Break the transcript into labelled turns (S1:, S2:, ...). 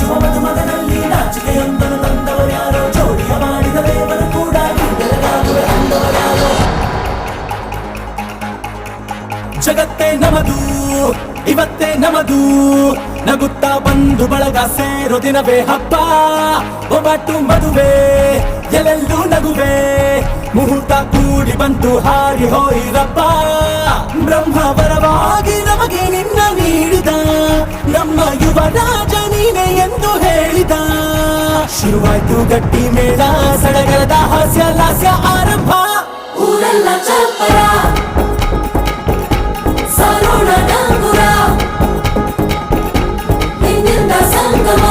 S1: ನಾಚುವ ಮಧುಮಗನಲ್ಲಿ ನಾಚಿಕೆಯೊಂದನ್ನು ತಂದವರ್ಯಾರೋ, ಜೋಡಿಯ ಮಾಡಿದ ದೇವರು ಕೂಡ ಗಿಂಗಲಗಾಗುವೆ ಅಂದವರ್ಯಾರೋ. ಜಗತ್ತೇ ನಮದು ಇವತ್ತೇ ನಮದು, ನಗುತ್ತಾ ಬಂದು ಬಳಗ ಸೇರೋ ದಿನವೇ ಹಬ್ಬ. ಒಬ್ಬಟ್ಟು ಮದುವೆ ಎಲ್ಲೆಲ್ಲೂ ನಗುವೆ, ಮುಹೂರ್ತ ಕೂಡಿ ಬಂತು ಹಾರಿ ಹೋಯಿರಪ್ಪ. ಬ್ರಹ್ಮ ವರವಾಗಿ ನಮಗೆ ನಿನ್ನ ನೀಡಿದ, ನಮ್ಮ ಯುವರಾಜ ನೀನೆ ಎಂದು ಹೇಳಿದ. ಶುರುವಾಯ್ತು ಗಟ್ಟಿ ಮೇಳ, ಸಡಗರದ ಹಾಸ್ಯ ಲಾಸ್ಯ ಆರಂಭ.
S2: ಊರೆಲ್ಲ ಚಪ್ಪರ ಸಾರೋಣ ಡಂಗುರ, ಹಿಂದಿಂದ ಸಂಗಮ